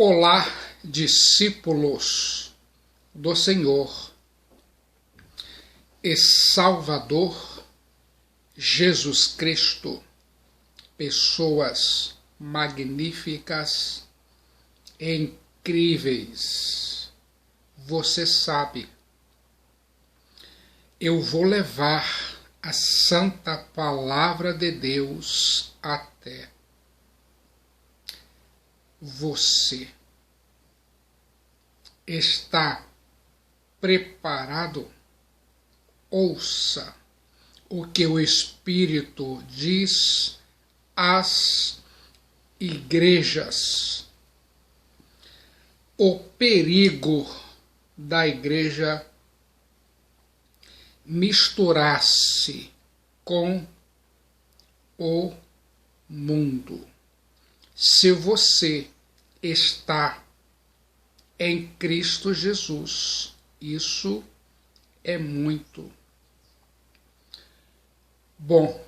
Olá, discípulos do Senhor e Salvador Jesus Cristo, pessoas magníficas e incríveis. Você sabe, eu vou levar a santa palavra de Deus até você. Está preparado? Ouça o que o Espírito diz às igrejas. O perigo da igreja misturar-se com o mundo. Se você está em Cristo Jesus, isso é muito bom.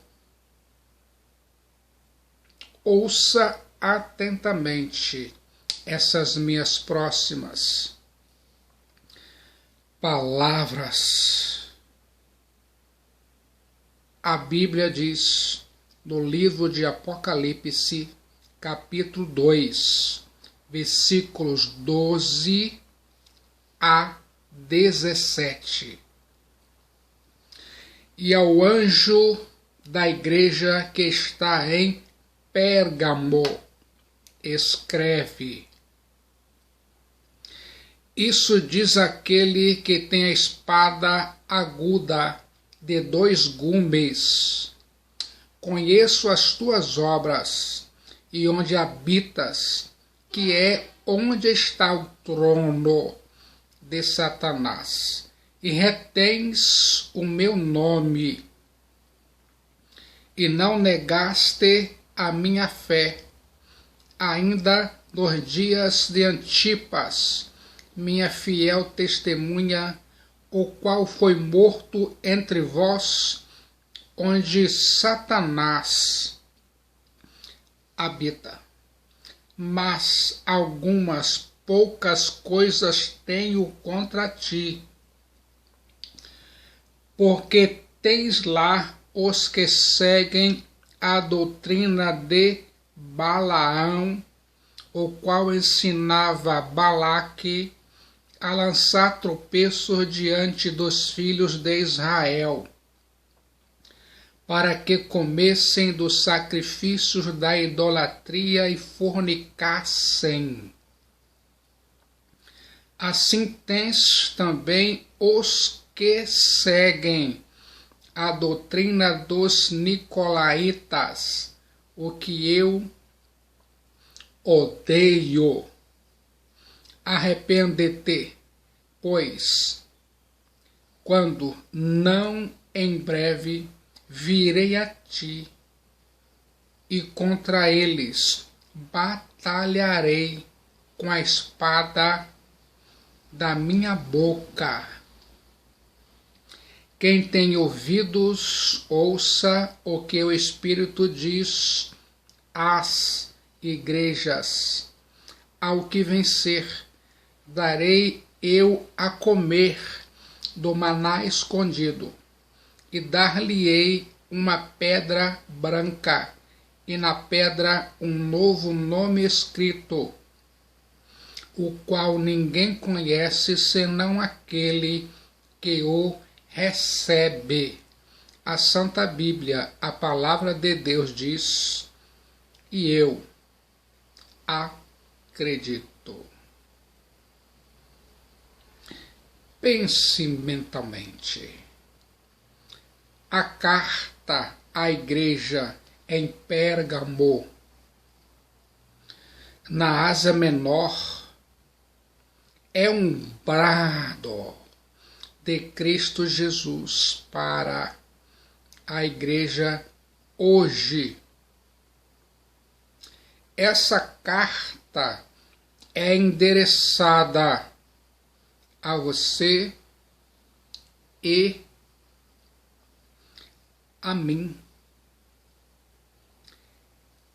Ouça atentamente essas minhas próximas palavras. A Bíblia diz no livro de Apocalipse, capítulo 2, versículos 12 a 17. E ao anjo da igreja que está em Pérgamo, escreve: isso diz aquele que tem a espada aguda de 2 gumes. Conheço as tuas obras e onde habitas, que é onde está o trono de Satanás, e retens o meu nome, e não negaste a minha fé, ainda nos dias de Antipas, minha fiel testemunha, o qual foi morto entre vós, onde Satanás habita. Mas algumas poucas coisas tenho contra ti, porque tens lá os que seguem a doutrina de Balaão, o qual ensinava Balaque a lançar tropeços diante dos filhos de Israel, para que comessem dos sacrifícios da idolatria e fornicassem. Assim tens também os que seguem a doutrina dos nicolaítas, o que eu odeio. Arrepende-te, pois, quando não em breve virei a ti, e contra eles batalharei com a espada da minha boca. Quem tem ouvidos, ouça o que o Espírito diz às igrejas. Ao que vencer, darei eu a comer do maná escondido, e dar-lhe-ei uma pedra branca, e na pedra um novo nome escrito, o qual ninguém conhece senão aquele que o recebe. A Santa Bíblia, a palavra de Deus diz, e eu acredito. Pense mentalmente. A carta à igreja em Pérgamo, na Ásia Menor, é um brado de Cristo Jesus para a igreja hoje. Essa carta é endereçada a você e a mim,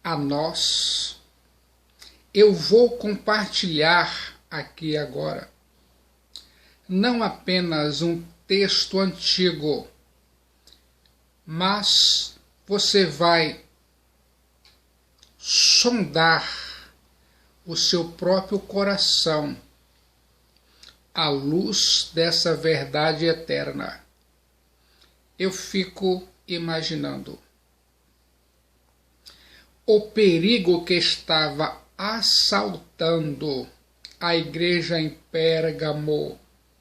a nós eu vou compartilhar aqui agora não apenas um texto antigo, mas você vai sondar o seu próprio coração à luz dessa verdade eterna. Eu fico imaginando o perigo que estava assaltando a igreja em Pérgamo,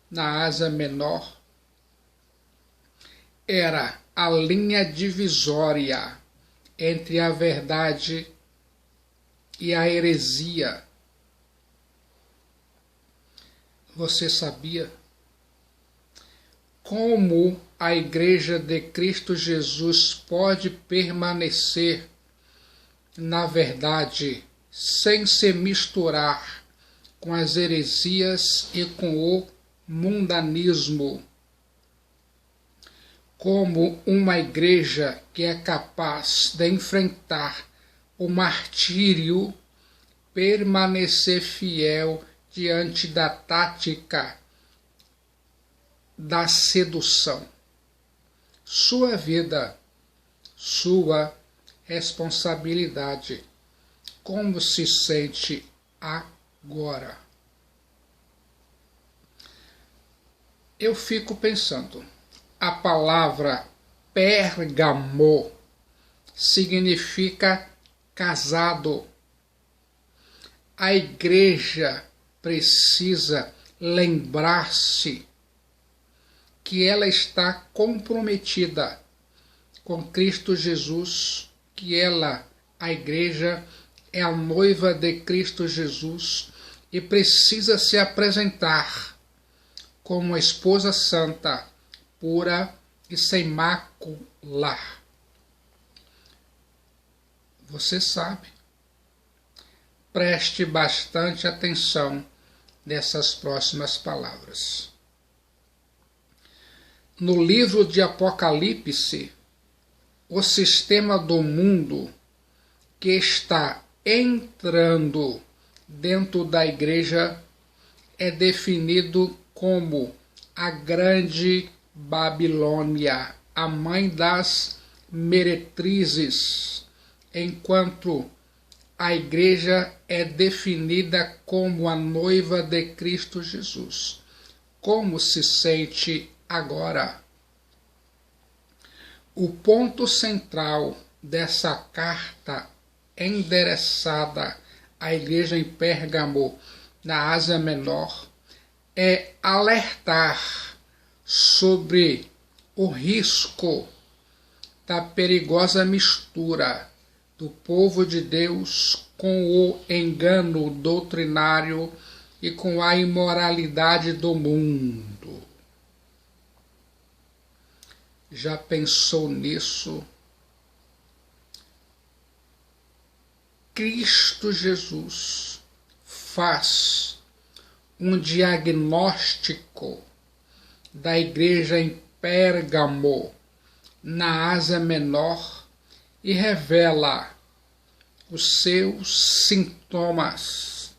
na Ásia Menor. Era a linha divisória entre a verdade e a heresia. Você sabia como a Igreja de Cristo Jesus pode permanecer na verdade sem se misturar com as heresias e com o mundanismo? Como uma igreja que é capaz de enfrentar o martírio, permanecer fiel diante da tática da sedução. Sua vida, sua responsabilidade. Como se sente agora? Eu fico pensando, a palavra Pérgamo significa casado. A igreja precisa lembrar-se que ela está comprometida com Cristo Jesus, que ela, a igreja, é a noiva de Cristo Jesus e precisa se apresentar como uma esposa santa, pura e sem mácula. Você sabe. Preste bastante atenção nessas próximas palavras. No livro de Apocalipse, o sistema do mundo que está entrando dentro da igreja é definido como a Grande Babilônia, a mãe das meretrizes, enquanto a igreja é definida como a noiva de Cristo Jesus. Como se sente agora? O ponto central dessa carta endereçada à igreja em Pérgamo, na Ásia Menor, é alertar sobre o risco da perigosa mistura do povo de Deus com o engano doutrinário e com a imoralidade do mundo. Já pensou nisso? Cristo Jesus faz um diagnóstico da igreja em Pérgamo, na Ásia Menor, e revela os seus sintomas.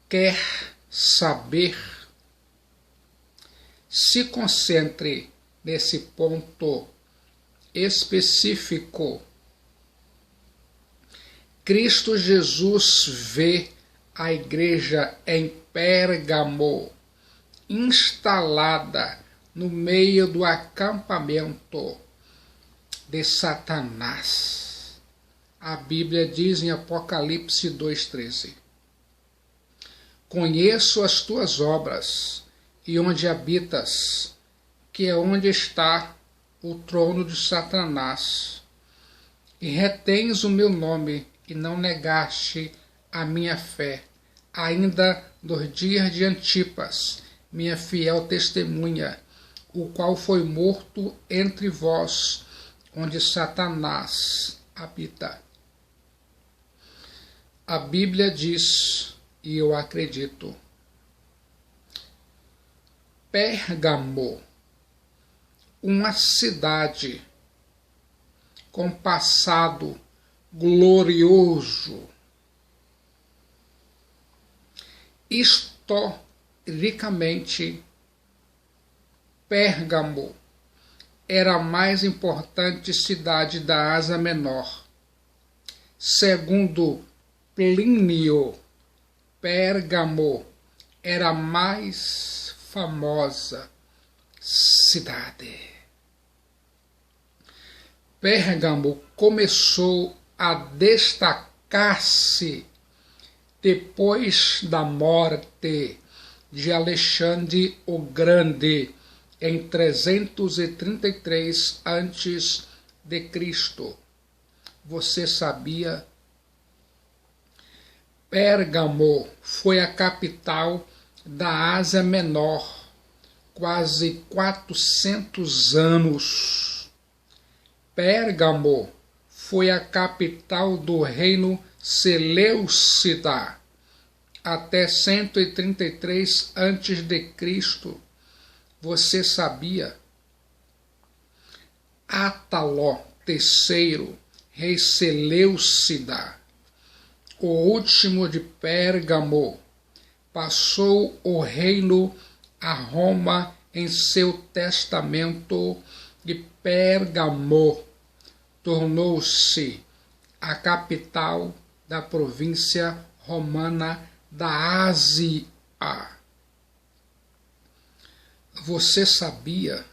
Quer saber? Se concentre nesse ponto específico. Cristo Jesus vê a igreja em Pérgamo instalada no meio do acampamento de Satanás. A Bíblia diz em Apocalipse 2,13: Conheço as tuas obras e onde habitas, que é onde está o trono de Satanás, e retens o meu nome e não negaste a minha fé, ainda nos dias de Antipas, minha fiel testemunha, o qual foi morto entre vós, onde Satanás habita. A Bíblia diz, e eu acredito, Pérgamo, uma cidade com passado glorioso, Historicamente, Pérgamo era a mais importante cidade da Ásia Menor. Segundo Plínio, Pérgamo era a mais famosa cidade. Pérgamo começou a destacar-se depois da morte de Alexandre o Grande, em 333 a.C. Você sabia? Pérgamo foi a capital da Ásia Menor, quase 400 anos. Pérgamo foi a capital do reino Seleucida até 133 a.C. Você sabia? Ataló III, rei Seleucida, o último de Pérgamo, passou o reino a Roma em seu testamento, e Pérgamo tornou-se a capital da província romana da Ásia. Você sabia?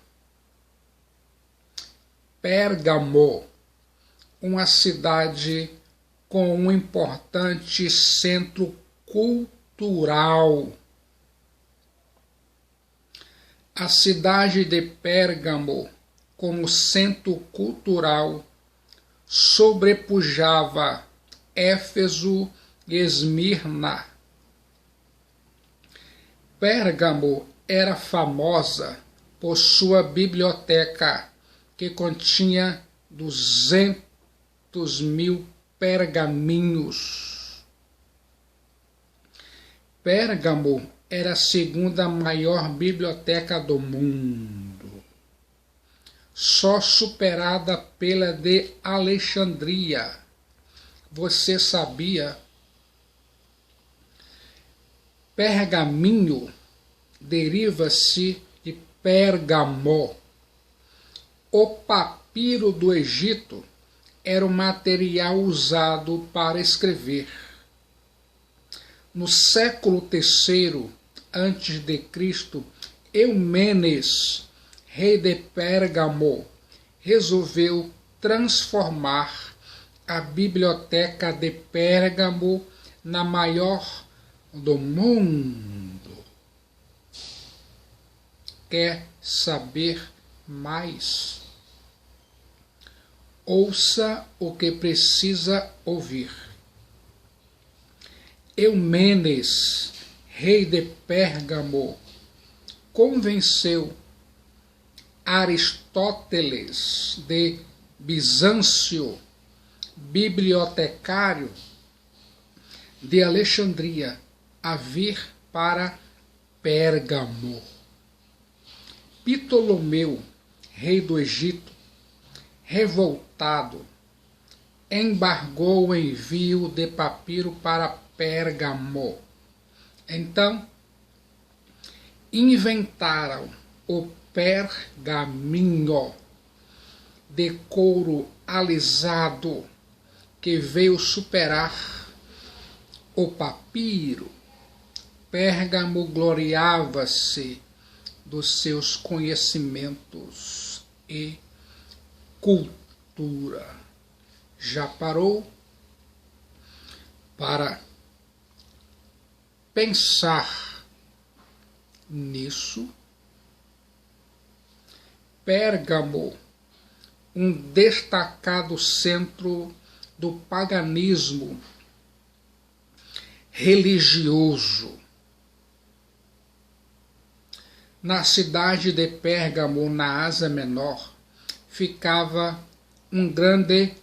Pérgamo, uma cidade com um importante centro cultural. A cidade de Pérgamo, como centro cultural, sobrepujava Éfeso e Esmirna. Pérgamo era famosa por sua biblioteca, que continha 200.000 pergaminhos. Pérgamo era a segunda maior biblioteca do mundo, só superada pela de Alexandria. Você sabia? Pergaminho deriva-se de Pérgamo. O papiro do Egito era o material usado para escrever. No século III a.C., Eumenes, rei de Pérgamo, resolveu transformar a biblioteca de Pérgamo na maior do mundo. Quer saber mais? Ouça o que precisa ouvir. Eumenes, rei de Pérgamo, convenceu Aristóteles de Bizâncio, bibliotecário de Alexandria, a vir para Pérgamo. Ptolomeu, rei do Egito, revoltado, embargou o envio de papiro para Pérgamo. Então, inventaram o pergaminho de couro alisado, que veio superar o papiro. Pérgamo gloriava-se dos seus conhecimentos e cultura. Já parou para pensar nisso? Pérgamo, um destacado centro do paganismo religioso. Na cidade de Pérgamo, na Ásia Menor, ficava um grande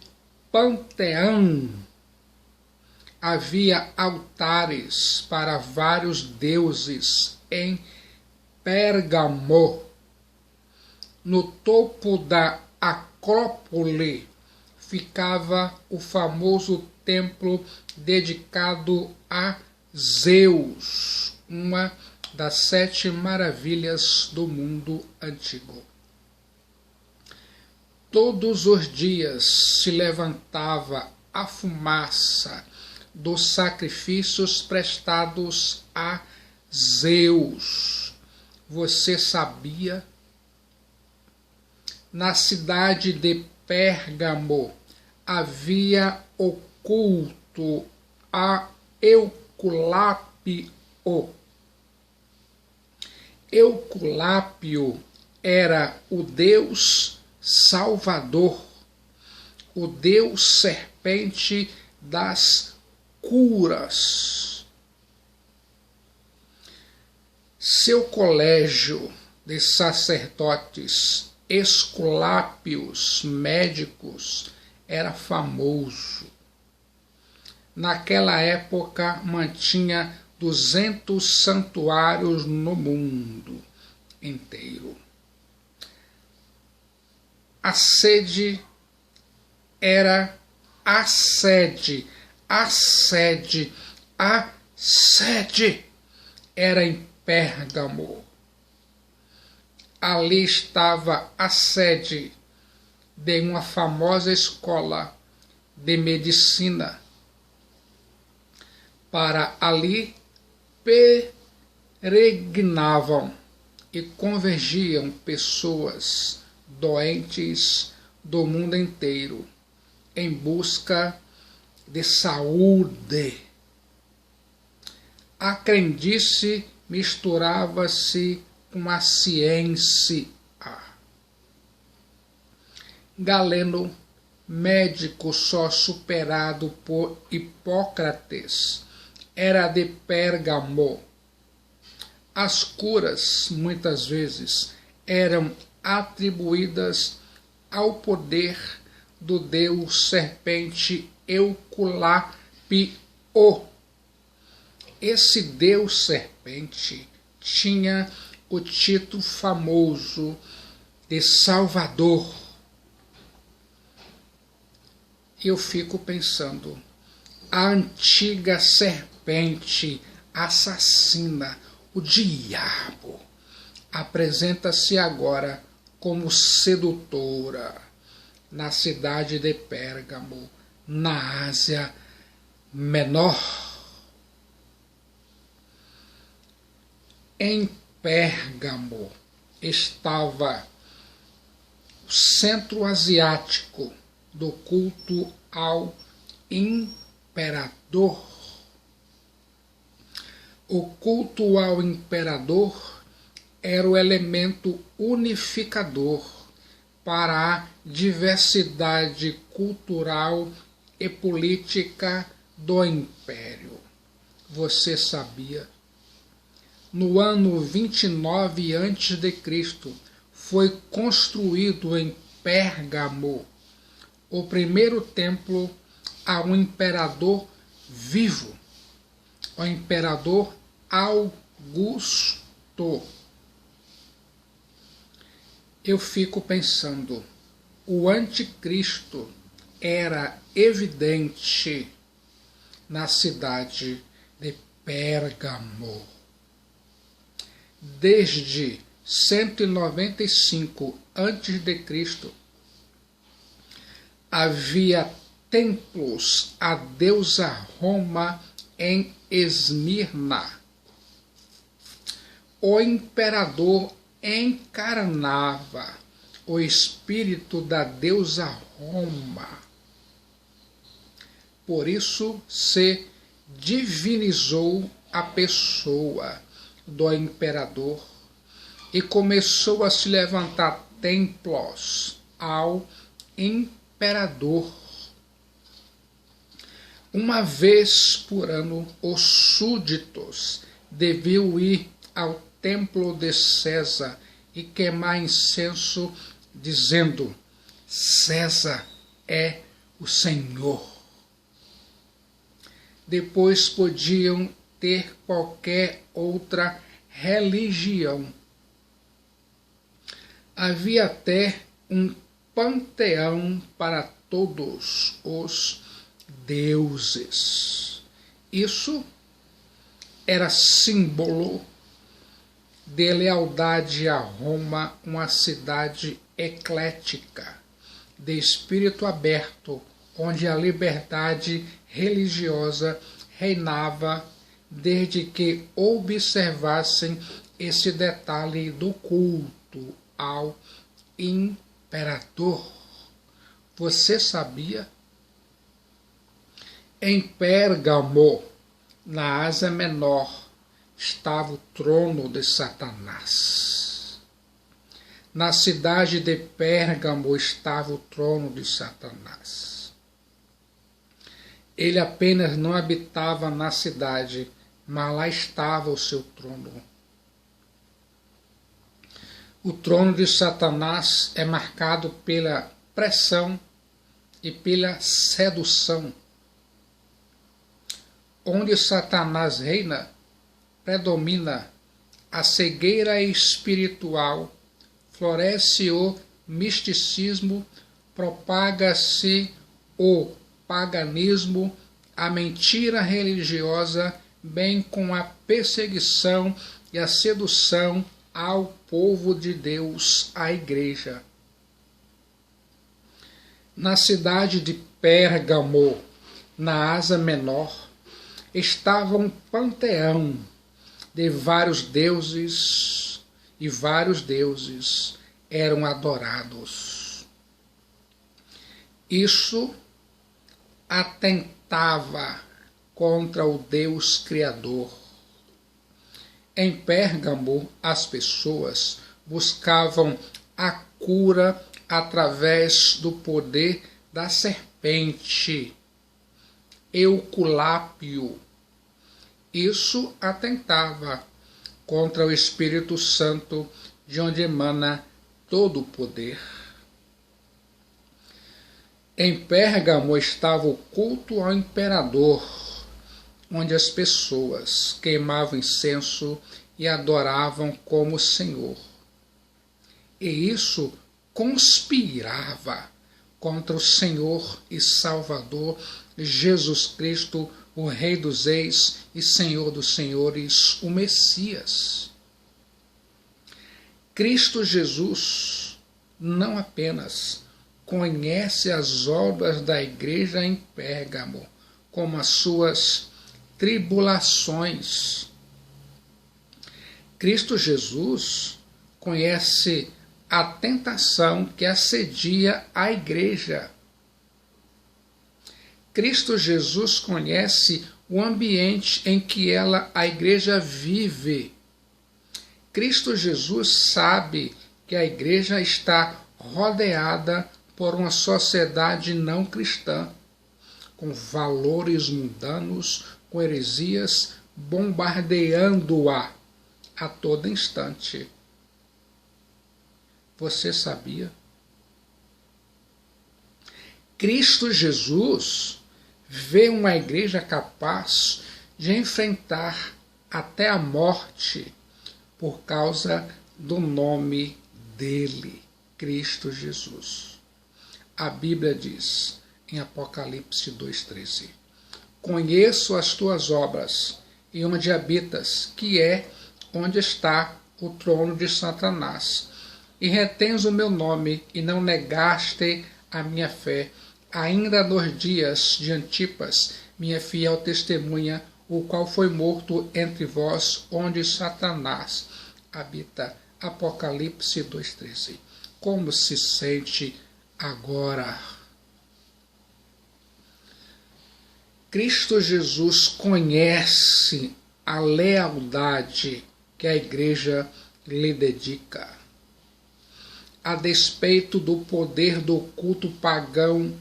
panteão. Havia altares para vários deuses em Pérgamo. No topo da Acrópole ficava o famoso templo dedicado a Zeus, uma das 7 maravilhas do mundo antigo. Todos os dias se levantava a fumaça dos sacrifícios prestados a Zeus. Você sabia? Na cidade de Pérgamo havia o culto a Euculápio. Euculápio era o deus Salvador, o deus serpente das curas. Seu colégio de sacerdotes esculápios médicos era famoso. Naquela época mantinha 200 santuários no mundo inteiro. A sede era a sede era em Pérgamo. Ali estava a sede de uma famosa escola de medicina. Para ali peregrinavam e convergiam pessoas doentes do mundo inteiro em busca de saúde. A crendice misturava-se com a ciência. Galeno, médico só superado por Hipócrates, era de Pérgamo. As curas, muitas vezes, eram atribuídas ao poder do deus serpente Euculápio. Esse deus serpente tinha o título famoso de Salvador. Eu fico pensando, a antiga serpente assassina, o diabo, apresenta-se agora como sedutora na cidade de Pérgamo, na Ásia Menor. Em Pérgamo estava o centro asiático do culto ao imperador. O culto ao imperador era o elemento unificador para a diversidade cultural e política do império. Você sabia? No ano 29 a.C., foi construído em Pérgamo o primeiro templo a um imperador vivo, o imperador Augusto. Eu fico pensando, o anticristo era evidente na cidade de Pérgamo. Desde 195 a.C., havia templos à deusa Roma em Esmirna. O imperador encarnava o espírito da deusa Roma. Por isso se divinizou a pessoa do imperador e começou a se levantar templos ao imperador. Uma vez por ano, os súditos deviam ir ao templo de César e queimar incenso, dizendo: César é o Senhor. Depois podiam ter qualquer outra religião. Havia até um panteão para todos os deuses. Isso era símbolo de lealdade a Roma, uma cidade eclética, de espírito aberto, onde a liberdade religiosa reinava, desde que observassem esse detalhe do culto ao imperador. Você sabia? Em Pérgamo, na Ásia Menor, estava o trono de Satanás. Na cidade de Pérgamo estava o trono de Satanás. Ele apenas não habitava na cidade, mas lá estava o seu trono. O trono de Satanás é marcado pela pressão e pela sedução. Onde Satanás reina, predomina a cegueira espiritual, floresce o misticismo, propaga-se o paganismo, a mentira religiosa, bem como a perseguição e a sedução ao povo de Deus, à igreja. Na cidade de Pérgamo, na Ásia Menor, estava um panteão de vários deuses, e vários deuses eram adorados. Isso atentava contra o Deus Criador. Em Pérgamo, as pessoas buscavam a cura através do poder da serpente, Euculápio. Isso atentava contra o Espírito Santo, de onde emana todo o poder. Em Pérgamo estava o culto ao imperador, onde as pessoas queimavam incenso e adoravam como Senhor. E isso conspirava contra o Senhor e Salvador Jesus Cristo, o Rei dos Reis e Senhor dos Senhores, o Messias. Cristo Jesus não apenas conhece as obras da igreja em Pérgamo, como as suas tribulações. Cristo Jesus conhece a tentação que assedia a igreja. Cristo Jesus conhece o ambiente em que a igreja vive. Cristo Jesus sabe que a igreja está rodeada por uma sociedade não cristã, com valores mundanos, com heresias, bombardeando-a a todo instante. Você sabia? Cristo Jesus vê uma igreja capaz de enfrentar até a morte por causa do nome dele, Cristo Jesus. A Bíblia diz em Apocalipse 2,13: conheço as tuas obras e onde habitas, que é onde está o trono de Satanás, e retens o meu nome e não negaste a minha fé, ainda nos dias de Antipas, minha fiel testemunha, o qual foi morto entre vós, onde Satanás habita. Apocalipse 2,13. Como se sente agora? Cristo Jesus conhece a lealdade que a igreja lhe dedica. A despeito do poder do culto pagão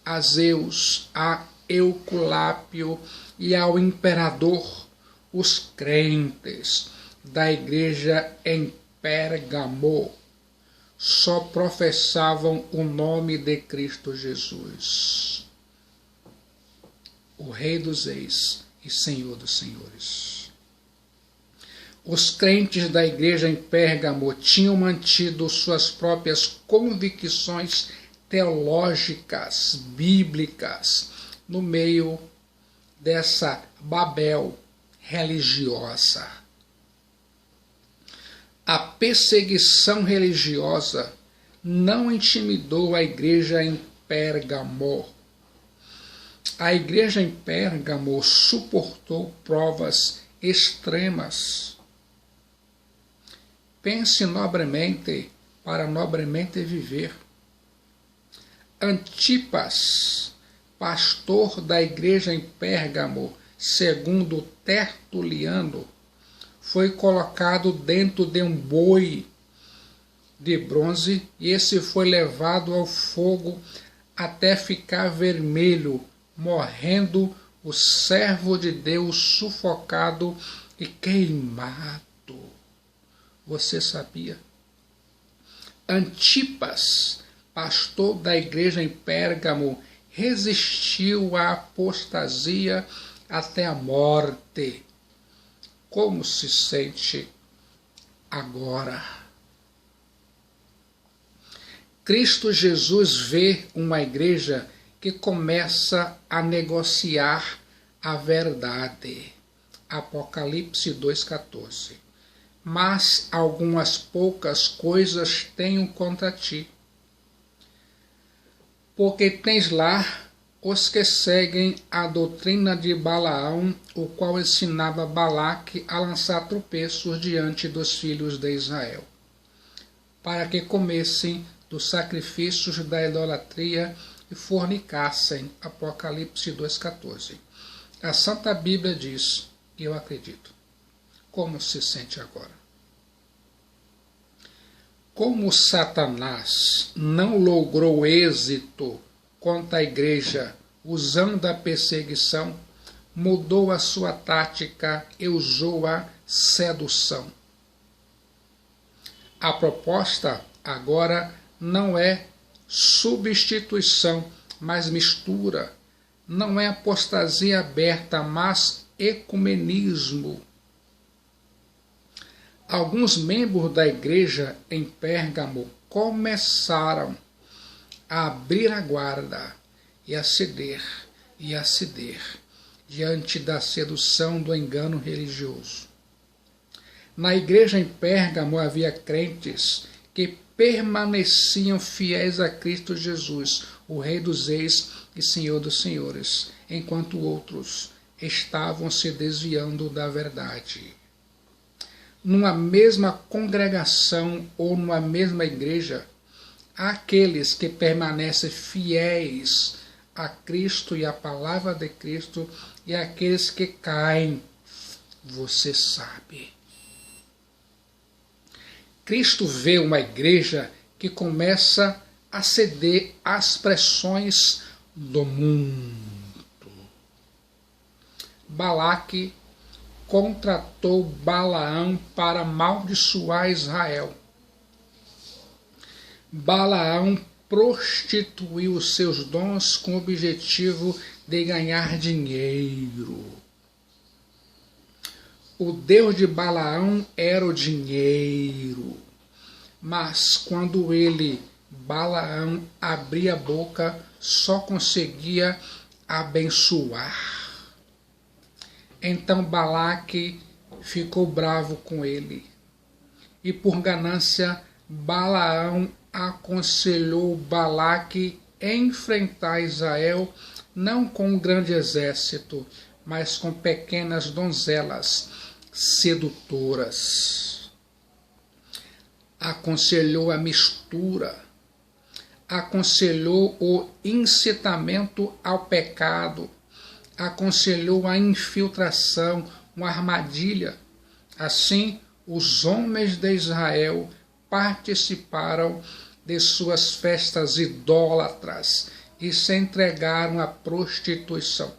a Zeus, a Euculápio e ao imperador, os crentes da igreja em Pérgamo só professavam o nome de Cristo Jesus, o Rei dos Reis e Senhor dos Senhores. Os crentes da igreja em Pérgamo tinham mantido suas próprias convicções teológicas, bíblicas, no meio dessa Babel religiosa. A perseguição religiosa não intimidou a igreja em Pérgamo. A igreja em Pérgamo suportou provas extremas. Pense nobremente para nobremente viver. Antipas, pastor da igreja em Pérgamo, segundo Tertuliano, foi colocado dentro de um boi de bronze e esse foi levado ao fogo até ficar vermelho, morrendo o servo de Deus sufocado e queimado. Você sabia? Antipas, pastor da igreja em Pérgamo, resistiu à apostasia até a morte. Como se sente agora? Cristo Jesus vê uma igreja que começa a negociar a verdade. Apocalipse 2,14. Mas algumas poucas coisas tenho contra ti, porque tens lá os que seguem a doutrina de Balaão, o qual ensinava Balaque a lançar tropeços diante dos filhos de Israel, para que comessem dos sacrifícios da idolatria e fornicassem. Apocalipse 2,14. A Santa Bíblia diz, e eu acredito. Como se sente agora? Como Satanás não logrou êxito contra a igreja usando a perseguição, mudou a sua tática e usou a sedução. A proposta agora não é substituição, mas mistura. Não é apostasia aberta, mas ecumenismo. Alguns membros da igreja em Pérgamo começaram a abrir a guarda e a ceder diante da sedução do engano religioso. Na igreja em Pérgamo havia crentes que permaneciam fiéis a Cristo Jesus, o Rei dos Reis e Senhor dos Senhores, enquanto outros estavam se desviando da verdade. Numa mesma congregação ou numa mesma igreja, há aqueles que permanecem fiéis a Cristo e à palavra de Cristo e aqueles que caem. Você sabe. Cristo vê uma igreja que começa a ceder às pressões do mundo. Balaque contratou Balaão para amaldiçoar Israel. Balaão prostituiu os seus dons com o objetivo de ganhar dinheiro. O Deus de Balaão era o dinheiro, mas quando Balaão, abria a boca, só conseguia abençoar. Então Balaque ficou bravo com ele. E por ganância, Balaão aconselhou Balaque enfrentar Israel não com um grande exército, mas com pequenas donzelas sedutoras. Aconselhou a mistura, aconselhou o incitamento ao pecado, aconselhou a infiltração, uma armadilha. Assim, os homens de Israel participaram de suas festas idólatras e se entregaram à prostituição.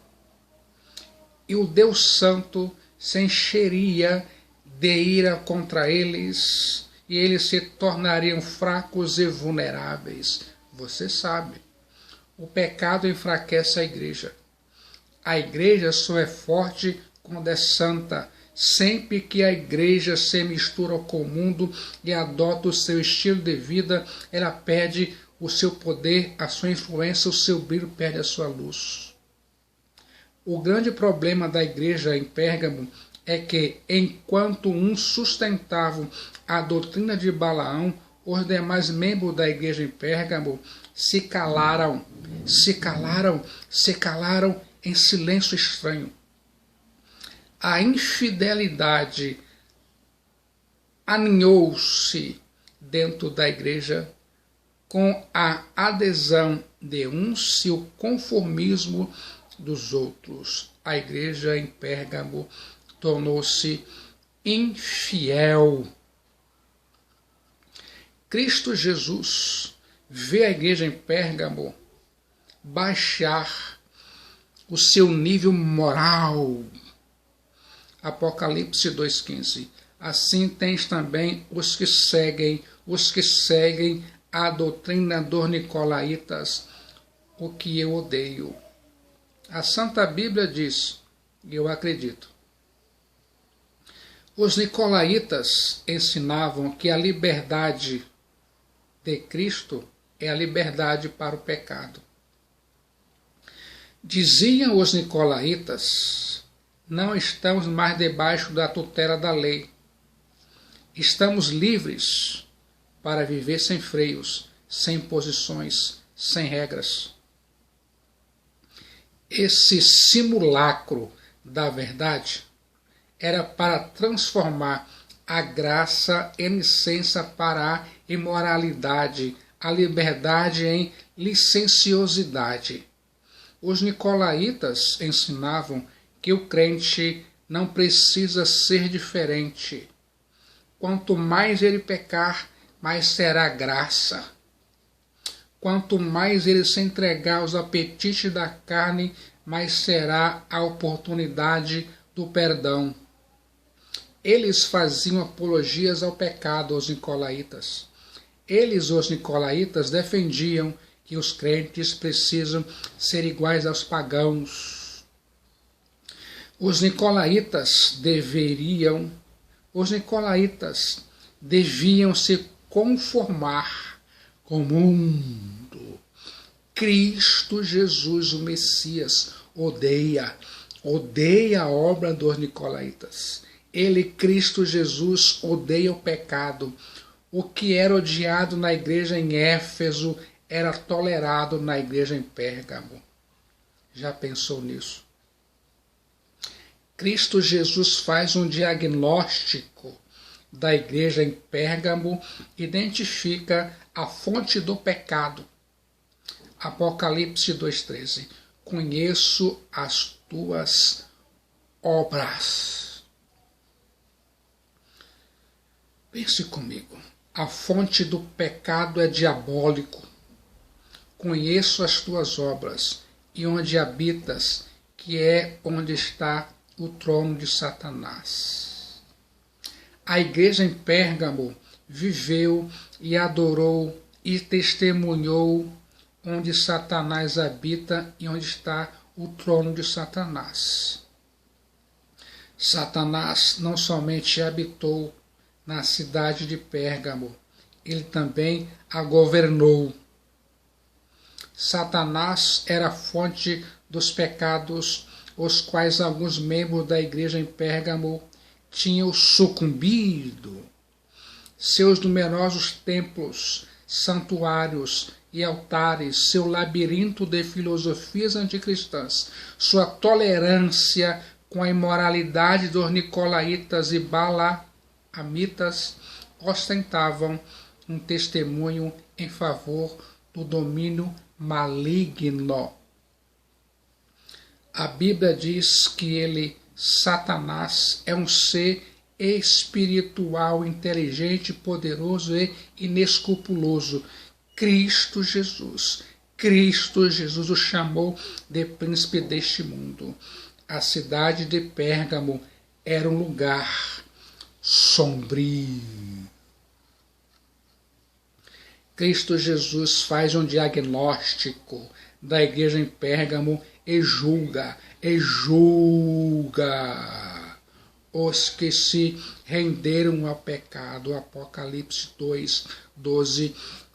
E o Deus Santo se encheria de ira contra eles, e eles se tornariam fracos e vulneráveis. Você sabe, o pecado enfraquece a igreja. A igreja só é forte quando é santa. Sempre que a igreja se mistura com o mundo e adota o seu estilo de vida, ela perde o seu poder, a sua influência, o seu brilho, perde a sua luz. O grande problema da igreja em Pérgamo é que, enquanto uns sustentavam a doutrina de Balaão, os demais membros da igreja em Pérgamo se calaram em silêncio estranho. A infidelidade aninhou-se dentro da igreja com a adesão de uns e o conformismo dos outros. A igreja em Pérgamo tornou-se infiel. Cristo Jesus vê a igreja em Pérgamo baixar o seu nível moral. Apocalipse 2,15. Assim tens também os que seguem a doutrina dos nicolaítas, o que eu odeio. A Santa Bíblia diz, e eu acredito, os nicolaítas ensinavam que a liberdade de Cristo é a liberdade para o pecado. Diziam os nicolaítas, não estamos mais debaixo da tutela da lei. Estamos livres para viver sem freios, sem posições, sem regras. Esse simulacro da verdade era para transformar a graça em licença para a imoralidade, a liberdade em licenciosidade. Os nicolaítas ensinavam que o crente não precisa ser diferente. Quanto mais ele pecar, mais será graça. Quanto mais ele se entregar aos apetites da carne, mais será a oportunidade do perdão. Eles faziam apologias ao pecado, os nicolaítas. Eles, os nicolaítas, defendiam que os crentes precisam ser iguais aos pagãos. Os nicolaítas deviam se conformar com o mundo. Cristo Jesus, o Messias, odeia a obra dos nicolaítas. Ele, Cristo Jesus, odeia o pecado. O que era odiado na igreja em Éfeso era tolerado na igreja em Pérgamo. Já pensou nisso? Cristo Jesus faz um diagnóstico da igreja em Pérgamo, identifica a fonte do pecado. Apocalipse 2,13. Conheço as tuas obras. Pense comigo. A fonte do pecado é diabólico. Conheço as tuas obras e onde habitas, que é onde está o trono de Satanás. A igreja em Pérgamo viveu e adorou e testemunhou onde Satanás habita e onde está o trono de Satanás. Satanás não somente habitou na cidade de Pérgamo, ele também a governou. Satanás era a fonte dos pecados, os quais alguns membros da igreja em Pérgamo tinham sucumbido. Seus numerosos templos, santuários e altares, seu labirinto de filosofias anticristãs, sua tolerância com a imoralidade dos nicolaítas e balaamitas ostentavam um testemunho em favor do domínio maligno. A Bíblia diz que ele, Satanás, é um ser espiritual, inteligente, poderoso e inescrupuloso. Cristo Jesus o chamou de príncipe deste mundo. A cidade de Pérgamo era um lugar sombrio. Cristo Jesus faz um diagnóstico da igreja em Pérgamo e julga os que se renderam ao pecado. Apocalipse 2, 12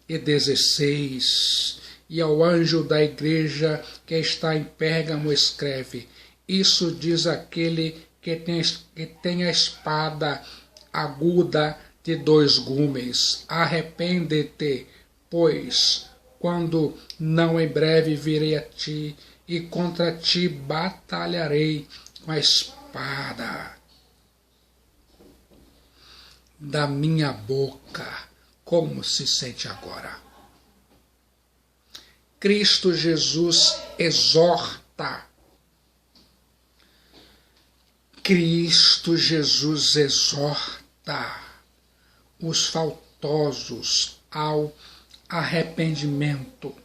e 16. E ao anjo da igreja que está em Pérgamo escreve: isso diz aquele que tem a espada aguda de 2 gumes. Arrepende-te, pois, quando não em breve virei a ti, e contra ti batalharei com a espada da minha boca. Como se sente agora? Cristo Jesus exorta. Cristo Jesus exorta os faltosos ao arrependimento.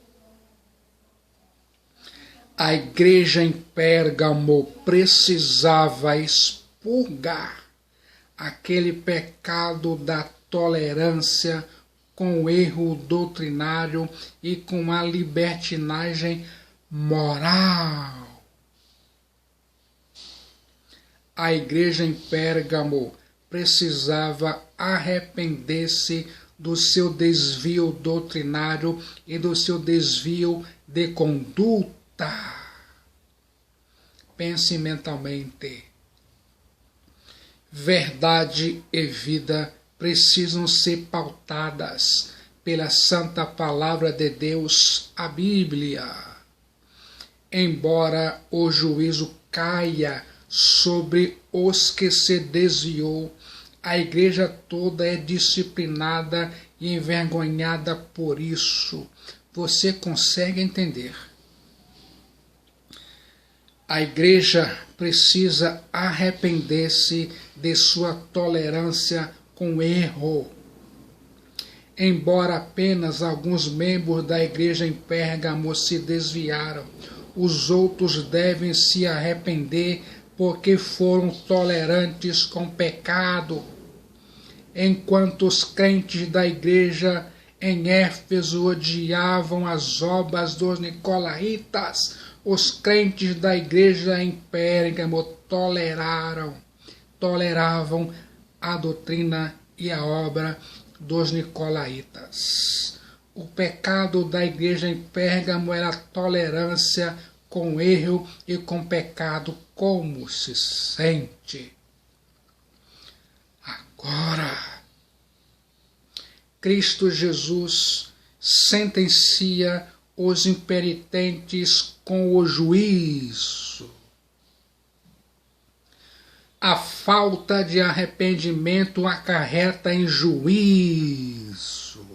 A igreja em Pérgamo precisava expurgar aquele pecado da tolerância com o erro doutrinário e com a libertinagem moral. A igreja em Pérgamo precisava arrepender-se do seu desvio doutrinário e do seu desvio de conduta. Pense mentalmente. Verdade e vida precisam ser pautadas pela santa palavra de Deus, a Bíblia. Embora o juízo caia sobre os que se desviou, a igreja toda é disciplinada e envergonhada por isso. Você consegue entender? A igreja precisa arrepender-se de sua tolerância com o erro. Embora apenas alguns membros da igreja em Pérgamo se desviaram, os outros devem se arrepender porque foram tolerantes com o pecado. Enquanto os crentes da igreja em Éfeso odiavam as obras dos nicolaítas, os crentes da igreja em Pérgamo toleravam a doutrina e a obra dos nicolaítas. O pecado da igreja em Pérgamo era a tolerância com erro e com pecado. Como se sente agora? Cristo Jesus sentencia os impenitentes com o juízo. A falta de arrependimento acarreta em juízo.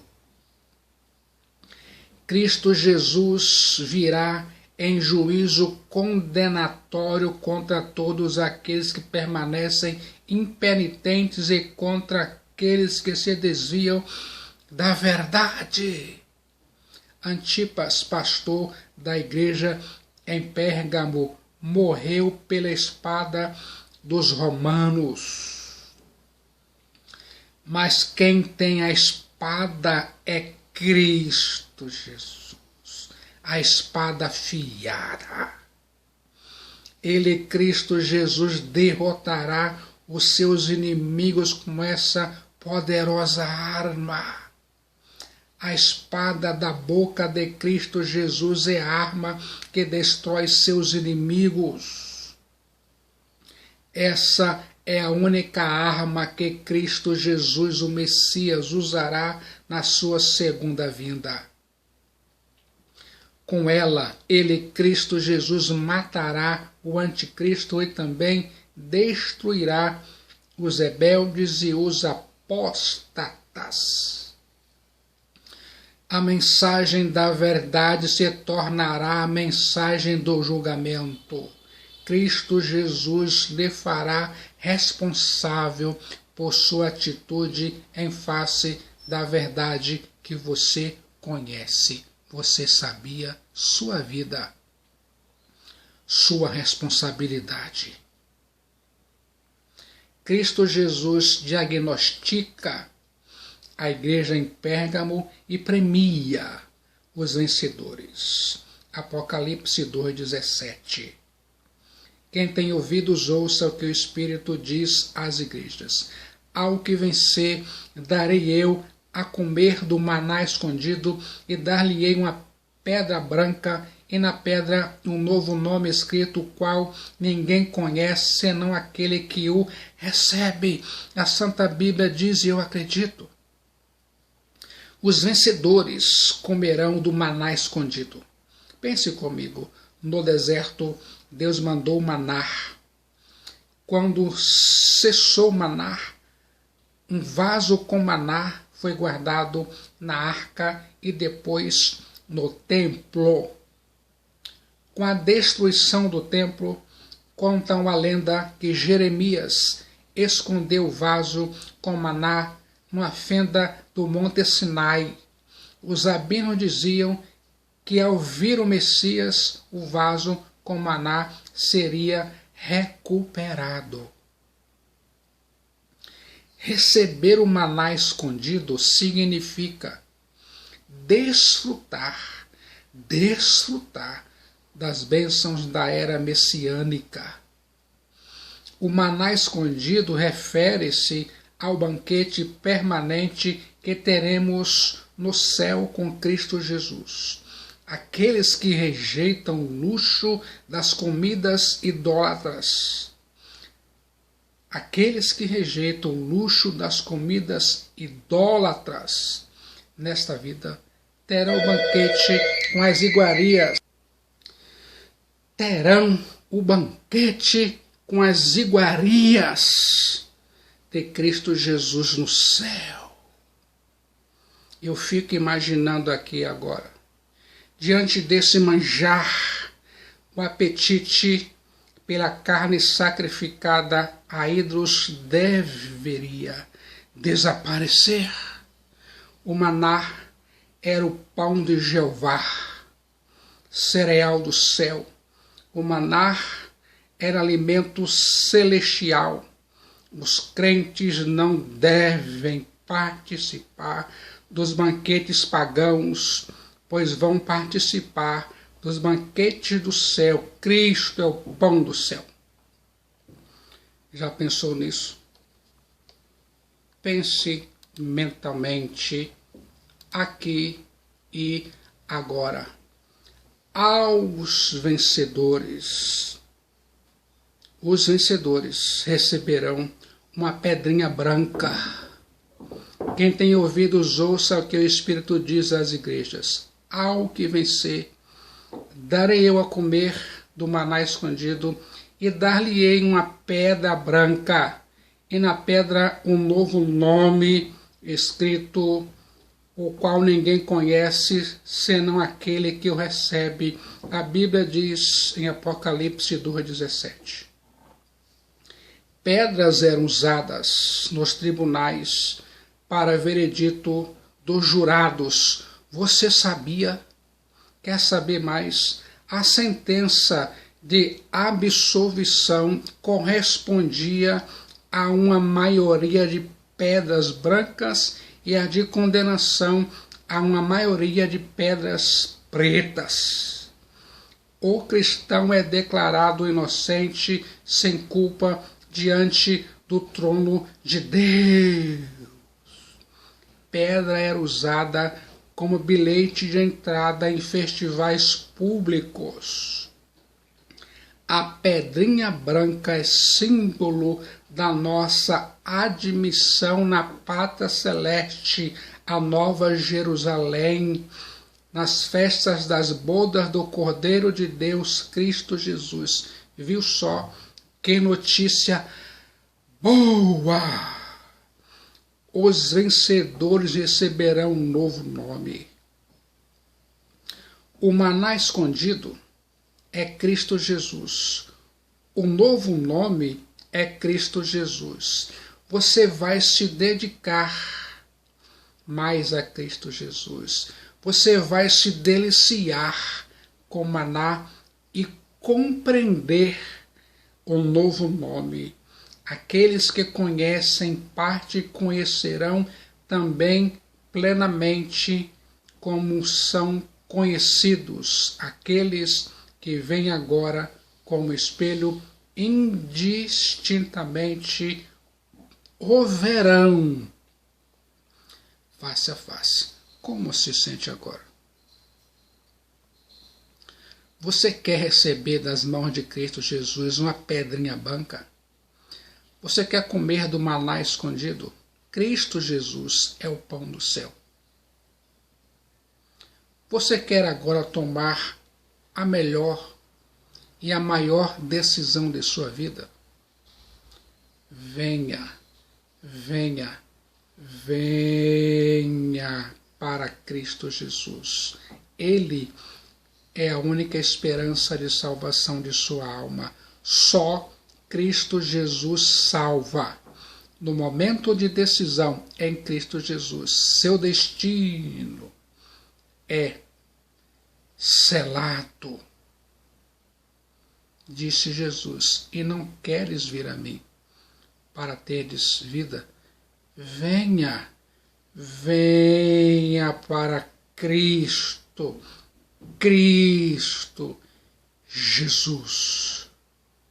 Cristo Jesus virá em juízo condenatório contra todos aqueles que permanecem impenitentes e contra aqueles que se desviam da verdade. Antipas, pastor da igreja em Pérgamo, morreu pela espada dos romanos. Mas quem tem a espada é Cristo Jesus, a espada afiada. Ele, Cristo Jesus, derrotará os seus inimigos com essa poderosa arma. A espada da boca de Cristo Jesus é a arma que destrói seus inimigos. Essa é a única arma que Cristo Jesus, o Messias, usará na sua segunda vinda. Com ela, ele, Cristo Jesus, matará o anticristo e também destruirá os rebeldes e os apóstatas. A mensagem da verdade se tornará a mensagem do julgamento. Cristo Jesus lhe fará responsável por sua atitude em face da verdade que você conhece. Você sabia sua vida, sua responsabilidade. Cristo Jesus diagnostica a igreja em Pérgamo e premia os vencedores. Apocalipse 2,17. Quem tem ouvidos, ouça o que o Espírito diz às igrejas. Ao que vencer, darei eu a comer do maná escondido e dar-lhe-ei uma pedra branca e na pedra um novo nome escrito, o qual ninguém conhece, senão aquele que o recebe. A Santa Bíblia diz, e eu acredito: os vencedores comerão do maná escondido. Pense comigo, no deserto Deus mandou maná. Quando cessou o maná, um vaso com maná foi guardado na arca e depois no templo. Com a destruição do templo, contam a lenda que Jeremias escondeu o vaso com maná numa fenda do Monte Sinai. Os rabinos diziam que ao vir o Messias, o vaso com maná seria recuperado. Receber o maná escondido significa desfrutar das bênçãos da era messiânica. O maná escondido refere-se ao banquete permanente que teremos no céu com Cristo Jesus. Aqueles que rejeitam o luxo das comidas idólatras, nesta vida, terão o banquete com as iguarias. De Cristo Jesus no céu. Eu fico imaginando aqui agora, diante desse manjar, o apetite pela carne sacrificada a ídolos deveria desaparecer. O maná era o pão de Jeová, cereal do céu. O maná era alimento celestial. Os crentes não devem participar dos banquetes pagãos, pois vão participar dos banquetes do céu. Cristo é o pão do céu. Já pensou nisso? Pense mentalmente, aqui e agora. Aos vencedores, os vencedores receberão uma pedrinha branca. Quem tem ouvidos, ouça o que o Espírito diz às igrejas. Ao que vencer, darei eu a comer do maná escondido, e dar-lhe-ei uma pedra branca, e na pedra um novo nome escrito, o qual ninguém conhece, senão aquele que o recebe. A Bíblia diz em Apocalipse 2,17. Pedras eram usadas nos tribunais para veredito dos jurados. Você sabia? Quer saber mais? A sentença de absolvição correspondia a uma maioria de pedras brancas e a de condenação a uma maioria de pedras pretas. O cristão é declarado inocente, sem culpa, diante do trono de Deus. Pedra era usada como bilhete de entrada em festivais públicos. A pedrinha branca é símbolo da nossa admissão na pátria celeste, a Nova Jerusalém, nas festas das bodas do Cordeiro de Deus, Cristo Jesus. Viu só que notícia boa! Os vencedores receberão um novo nome. O maná escondido é Cristo Jesus. O novo nome é Cristo Jesus. Você vai se dedicar mais a Cristo Jesus. Você vai se deliciar com maná e compreender o novo nome. Aqueles que conhecem parte conhecerão também plenamente como são conhecidos aqueles que veem agora como espelho, indistintamente o verão face a face. Como se sente agora? Você quer receber das mãos de Cristo Jesus uma pedrinha branca? Você quer comer do maná escondido? Cristo Jesus é o pão do céu. Você quer agora tomar a melhor e a maior decisão de sua vida? Venha, venha, venha para Cristo Jesus. Ele é a única esperança de salvação de sua alma. Só Cristo Jesus salva. No momento de decisão em Cristo Jesus, seu destino é selado. Disse Jesus: e não queres vir a mim para teres vida? Venha, venha para Cristo, Cristo Jesus.